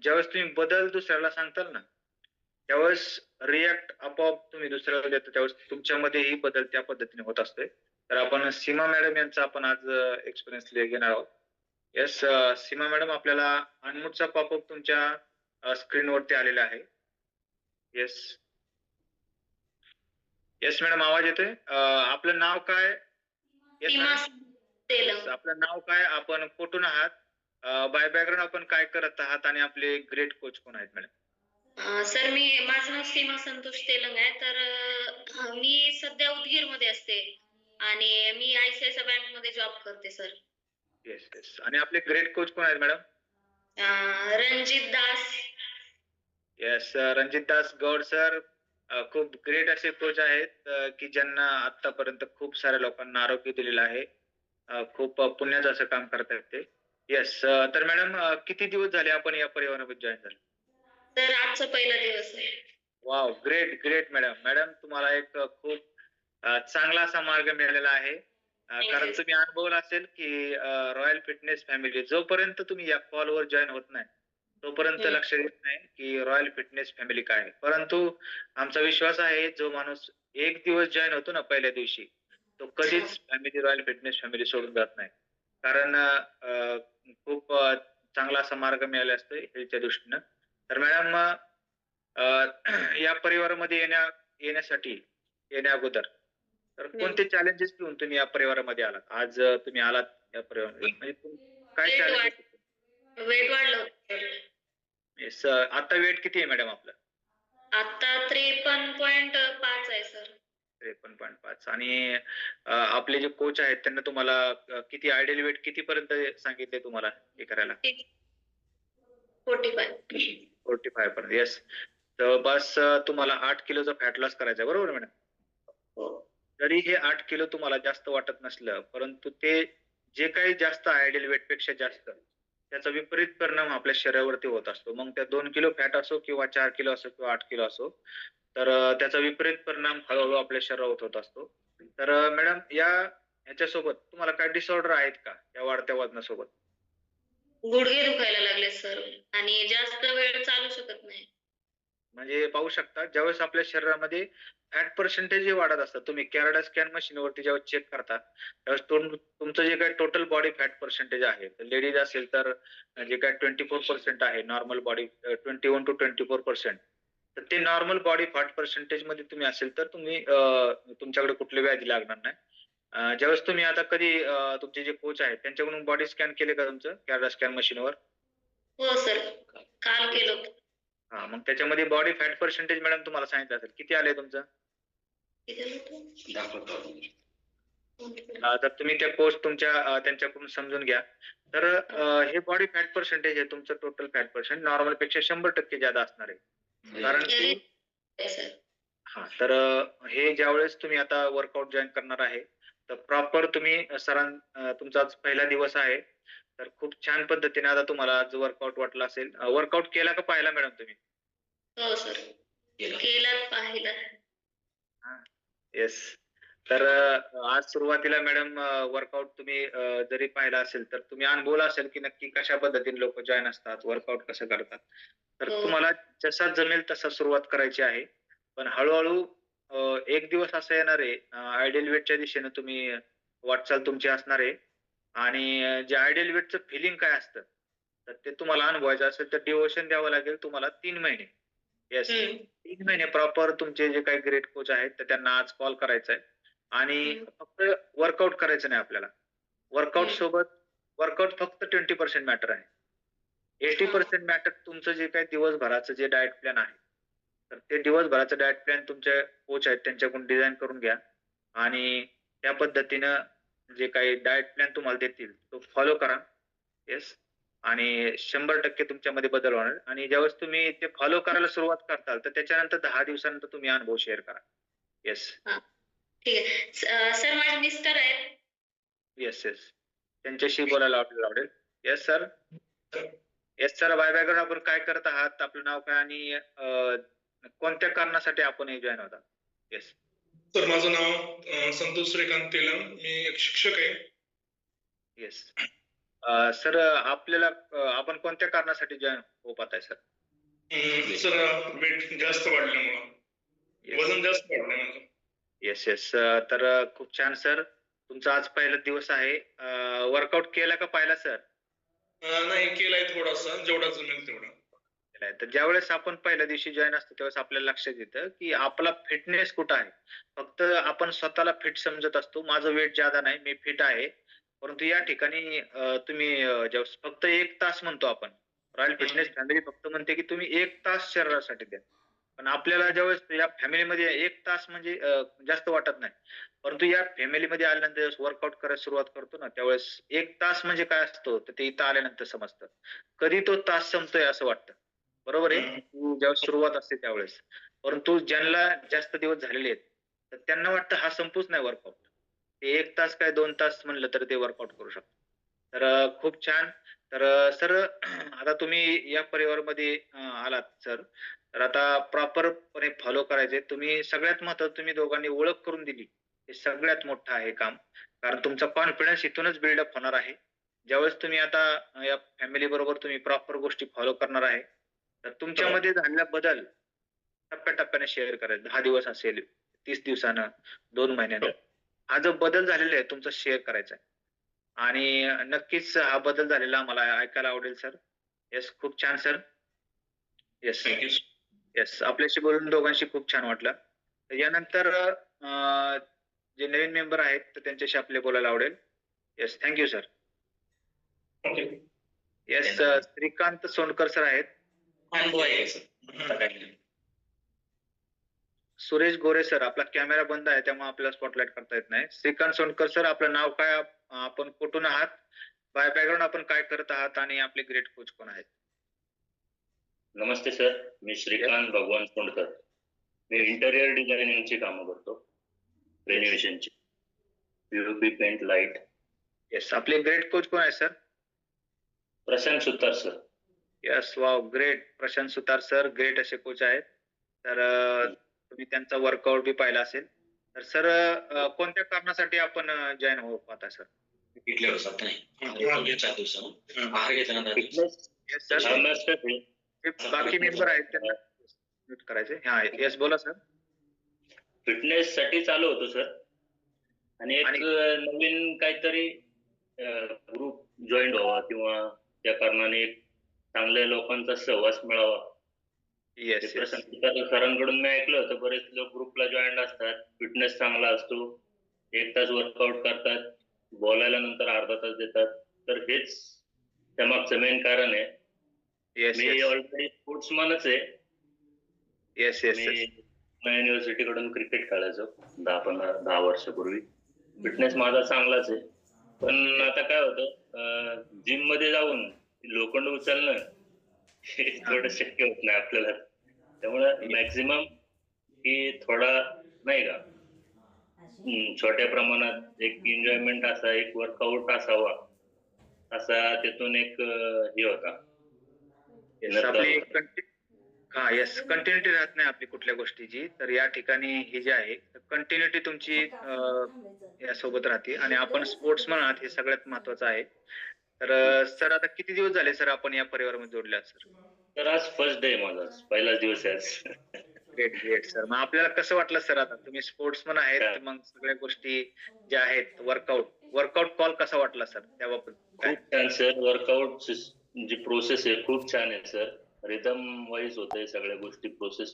ज्यावेळेस तुम्ही बदल दुसऱ्याला सांगताल ना, त्यावेळेस रिॲक्ट आपोआप तुम्ही दुसऱ्याला देता, त्यावेळेस तुमच्यामध्येही बदल त्या पद्धतीने होत असतोय. तर आपण सीमा मॅडम यांचा आपण आज एक्सपिरियन्स घेणार आहोत. येस, सीमा मॅडम, आपल्याला अनम्यूटचा पॉपअप तुमच्या स्क्रीनवरती आलेला आहे. येस. येस मॅडम, आवाज येतोय? आपलं नाव काय? Yes madam. आपलं नाव काय, आपण कुठून आहात, बाय बॅकग्राऊंड आपण काय करत आहात आणि आपले ग्रेट कोच कोण आहेत मॅडम? सर माझं नाव सीमा संतोष तेलंग आहे. तर मी सध्या उदगीरमध्ये असते आणि मी आयसीआयसीआय बँक मध्ये जॉब करते सर. Yes yes. आणि आपले ग्रेट कोच कोण आहेत madam? Ranjit Das. Yes, Ranjit Das Gaud sir खूप ग्रेट असे कोच आहेत की ज्यांना आतापर्यंत खूप साऱ्या लोकांना आरोग्य दिलेलं आहे. खूप पुण्याचं असं काम करतात ते. येस, तर मॅडम किती दिवस झाले आपण या परिवारामध्ये जॉईन झाले? तर आजचा पहिला दिवस आहे. Wow, great great madam. Madam, तुम्हाला एक खूप चांगला असा मार्ग मिळालेला आहे. कारण तुम्ही अनुभवलं असेल की रॉयल फिटनेस फॅमिली, जोपर्यंत तुम्ही या कॉलवर जॉईन होत नाही तोपर्यंत लक्षात येत नाही की रॉयल फिटनेस फॅमिली काय आहे. परंतु आमचा विश्वास आहे, जो माणूस एक दिवस जॉईन होतो ना पहिल्या दिवशी, तो कधीच फॅमिली रॉयल फिटनेस फॅमिली सोडून जात नाही. कारण खूप चांगला असा मार्ग मिळाला असतो हेल्थच्या दृष्टीनं. तर मॅडम, या परिवारामध्ये येण्यासाठी येण्या अगोदर तर कोणते चॅलेंजेस घेऊन तुम्ही या परिवारामध्ये आलात? आज तुम्ही आलात या परिवारामध्ये, म्हणजे काय चॅलेंजेस? वेट वाढलं होतं. येस, आता वेट किती आहे मॅडम आपलं? आता 53.5 आहे सर. 53.5. आणि आपले जे कोच आहेत त्यांना तुम्हाला किती आयडियल वेट किती पर्यंत सांगितले तुम्हाला हे करायला? 45 पर्यंत. येस. तर बस तुम्हाला 8 किलोचा फॅट लॉस करायचा आहे, बरोबर मॅडम? हो. जरी हे 8 किलो तुम्हाला जास्त वाटत नसलं, परंतु ते जे काही जास्त आयडियल वेट पेक्षा जास्त, त्याचा विपरीत परिणाम आपल्या शरीरावरती होत असतो. मग त्या 2 किलो फॅट असो किंवा 4 किलो असो किंवा 8 किलो असो, तर त्याचा विपरीत परिणाम हळूहळू आपल्या शरीरावर होत असतो. तर मॅडम, याच्यासोबत तुम्हाला काय डिसऑर्डर आहेत का या वाढत्या वजनासोबत? गुडघे दुखायला लागले सर आणि जास्त वेळ चालू शकत नाही. म्हणजे पाहू शकता, ज्यावेळेस आपल्या शरीरामध्ये फॅट पर्सेंटेज जे वाढत असतं, तुम्ही कॅरडा स्कॅन मशीनवरती जेव्हा चेक करता, त्यावेळेस तुमचं जे काही टोटल बॉडी फॅट पर्सेंटेज आहे, लेडीज असेल तर जे काही 24% आहे नॉर्मल बॉडी, 21 to 24%. तर ते नॉर्मल बॉडी फॅट पर्सेंटेज मध्ये तुम्ही असेल तर तुम्ही तुमच्याकडे कुठली व्याधी लागणार नाही. ज्यावेळेस तुम्ही आता कधी तुमचे जे कोच आहेत त्यांच्याकडून बॉडी स्कॅन केले का तुमचं कॅरडा स्कॅन मशीनवर? हो सर, काल केलं होतं. हा, मग त्याच्यामध्ये बॉडी फॅट पर्सेंटेज मॅडम तुम्हाला सांगितलं असेल, किती आलंय तुमचं? तर तुम्ही त्या कोच त्यांच्याकडून समजून घ्या. तर हे बॉडी फॅट पर्सेंटेज आहे तुमचं, टोटल फॅट पर्सेंट नॉर्मल पेक्षा 100% जादा असणार आहे. कारण की तर हे ज्यावेळेस तुम्ही आता वर्कआउट जॉईन करणार आहे, तर प्रॉपर तुम्ही तुमचा आज पहिला दिवस आहे, तर खूप छान पद्धतीने आता तुम्हाला आज वर्कआउट वाटला असेल. वर्कआउट केला का पाहिला मॅडम तुम्ही? हो सर, केला पाहिला. येस. तर आज सुरुवातीला मॅडम वर्कआउट तुम्ही जरी पाहिला असेल तर तुम्ही अनुभवला असेल की नक्की कशा पद्धतीने लोक जॉईन असतात, वर्कआउट कसं करतात. तर तुम्हाला जसा जमेल तसा सुरुवात करायची आहे. पण हळूहळू एक दिवस असं येणार आहे, आयडियल वेटच्या दिशेने तुम्ही वाटचाल तुमची असणार आहे. आणि जे आयडियल वेटचं फिलिंग काय असतं, तर ते तुम्हाला अनुभवायचं असेल तर डिवोशन द्यावं लागेल तुम्हाला 3 महिने. येस, 3 महिने प्रॉपर तुमचे जे काही ग्रेट कोच आहेत तर त्यांना आज कॉल करायचा आहे आणि फक्त वर्कआउट करायचं नाही आपल्याला. वर्कआउट फक्त 20% मॅटर आहे. 80% मॅटर तुमचं जे काही दिवसभराचं जे डाएट प्लॅन आहे, तर ते दिवसभराचं डाएट प्लॅन तुमचे कोच आहेत त्यांच्याकडून डिझाईन करून घ्या आणि त्या पद्धतीनं जे काही डाएट प्लॅन तुम्हाला देतील तो फॉलो करा. येस. आणि 100% तुमच्यामध्ये बदल होणार. आणि ज्यावेळेस तुम्ही ते फॉलो करायला सुरुवात करताल तर त्याच्यानंतर 10 दिवसानंतर तुम्ही अनुभव शेअर करा. येस. ठीक आहे सर, माझे मिस्टर आहेत. येस येस, त्यांच्याशी बोलायला आपल्याला आवडेल. Yes sir. Yes sir, by background आपण काय करत आहात, आपलं नाव काय आणि कोणत्या कारणासाठी आपण हे जॉईन होता? येस सर, माझं नाव संतोष श्रीकांत तेलंग, मी एक शिक्षक आहे. येस. सर आपल्याला आपण कोणत्या कारणासाठी जॉईन हो पाहत आहे सर? सर वेट जास्त वाढल्यामुळं वजन जास्त वाढलंय माझं. Yes yes. तर खूप छान सर. तुमचा आज पहिला दिवस आहे. वर्कआउट केला का पहिला सर? नाही केलाय थोडासा, जेवढा जमेल तेवढा. केलाय. तर ज्यावेळेस आपण पहिल्या दिवशी जॉईन असतो त्यावेळेस आपल्याला लक्षात येतं की आपला फिटनेस कुठं आहे. फक्त आपण स्वतःला फिट समजत असतो. माझं वेट जादा नाही, मी फिट आहे. परंतु या ठिकाणी तुम्ही ज्यावेळेस फक्त 1 तास म्हणतो आपण. रॉयल फिटनेस फॅमिली फक्त म्हणते की तुम्ही 1 तास शरीरासाठी द्या. पण आपल्याला ज्यावेळेस या फॅमिलीमध्ये 1 तास म्हणजे जास्त वाटत नाही. परंतु या फॅमिलीमध्ये आल्यानंतर ज्यावेळेस वर्कआउट करायला सुरुवात करतो ना, त्यावेळेस 1 तास म्हणजे काय असतो, तर ते इथं आल्यानंतर समजतं. कधी तो तास संपतोय असं वाटतं. बरोबर आहे? ज्यावेळेस सुरुवात असते त्यावेळेस. परंतु ज्यांना जास्त दिवस झालेले आहेत, तर त्यांना वाटतं हा संपूच नाही वर्कआउट. ते 1 तास काय 2 तास म्हणलं तर ते वर्कआउट करू शकतात. तर खूप छान. तर सर आता तुम्ही या परिवारामध्ये आलात सर. तर आता प्रॉपरपणे फॉलो करायचे. तुम्ही सगळ्यात महत्त्वाचं तुम्ही दोघांनी ओळख करून दिली. हे सगळ्यात मोठं आहे काम. कारण तुमचा कॉन्फिडन्स इथूनच बिल्डअप होणार आहे. ज्यावेळेस तुम्ही आता या फॅमिली बरोबर तुम्ही प्रॉपर गोष्टी फॉलो करणार आहे. तर तुमच्यामध्ये झालेला बदल टप्प्याटप्प्याने शेअर करायचा. 10 दिवस असेल, 30 दिवसानं, 2 महिन्यानं. हा जो बदल झालेला आहे तुमचा शेअर करायचा आहे. आणि नक्कीच हा बदल झालेला आम्हाला ऐकायला आवडेल सर. येस, खूप छान सर. येस. थँक्यू. येस. आपल्याशी बोलून दोघांशी खूप छान वाटलं. तर यानंतर जे नवीन मेंबर आहेत तर त्यांच्याशी आपल्याला बोलायला आवडेल. Yes, thank you sir. Okay. Yes, Shrikant Sonkar sir आहेत. अनुभव आहे सर. सुरेश गोरे सर, आपला कॅमेरा बंद आहे त्यामुळे आपल्याला स्पॉटलाइट करता येत नाही. श्रीकांत सोनकर सर, आपलं नाव काय? आपण कुठून आहात? बॅकग्राऊंड आपण काय करत आहात आणि आपले ग्रेट कोच कोण आहेत? नमस्ते सर, मी श्रीकांत भगवान सोंडकर. मी इंटेरियर डिझायनिंगची कामं करतो, रेनोव्हेशनची, पीओपी, पेंट, लाईट. येस, आपले ग्रेट कोच कोण आहे सर? Prashant Sutar sir. Yes, wow, great. Prashant Sutar sir great असे कोच आहेत. तर तुम्ही त्यांचा वर्कआउट बी पाहिला असेल. तर सर कोणत्या कारणासाठी आपण जॉईन हो पाहता सर? Fitness yes sir. जे बाकी मेंबर आहेत त्यांना म्यूट करायचे. हा, येस बोला सर. फिटनेस साठी चालू होतो सर, आणि एक नवीन काहीतरी ग्रुप जॉईन व्हावा किंवा त्या कारणाने एक चांगल्या लोकांचा सहवास मिळावा. Yes yes. प्रशांत सुतार सरांकडून मी ऐकलं होतं, बरेच लोक ग्रुपला जॉईन असतात, फिटनेस चांगला असतो, 1 तास वर्कआउट करतात, बोलायला नंतर अर्धा तास देतात. तर हेच त्यामागचं मेन कारण आहे. येस मी येस. ऑलरेडी स्पोर्ट्समनच आहे. Yes yes. मी युनिव्हर्सिटी कडून क्रिकेट खेळायचो 10 वर्षापूर्वी. फिटनेस माझा चांगलाच आहे, पण आता काय होतं, जिम मध्ये जाऊन लोखंड उचलणं हे थोडं शक्य होत नाही आपल्याला. त्यामुळे मॅक्झिमम की थोडा नाही का छोट्या प्रमाणात एक एन्जॉयमेंट असा, एक वर्कआउट असावा, असा त्यातून एक हे होता. आपली हा, येस, कंटिन्युटी राहत नाही आपली कुठल्या गोष्टीची. तर या ठिकाणी ही जी आहे कंटिन्युटी तुमची यासोबत राहते आणि आपण स्पोर्ट्समन आहात हे सगळ्यात महत्वाचं आहे. तर सर आता किती दिवस झाले सर आपण या परिवारामध्ये जोडले आहात सर? तर आज फर्स्ट डे माझा, पहिलाच दिवस आहे आज. Great great sir. मग आपल्याला कसं वाटलं सर? आता तुम्ही स्पोर्ट्समन आहेत, मग सगळ्या गोष्टी ज्या आहेत वर्कआउट कॉल कसा वाटला सर त्याबाबत? खूप छान सर. वर्कआउट जी प्रोसेस आहे खूप छान आहे सर. रिदम वाईज होत आहे सगळ्या गोष्टी, प्रोसेस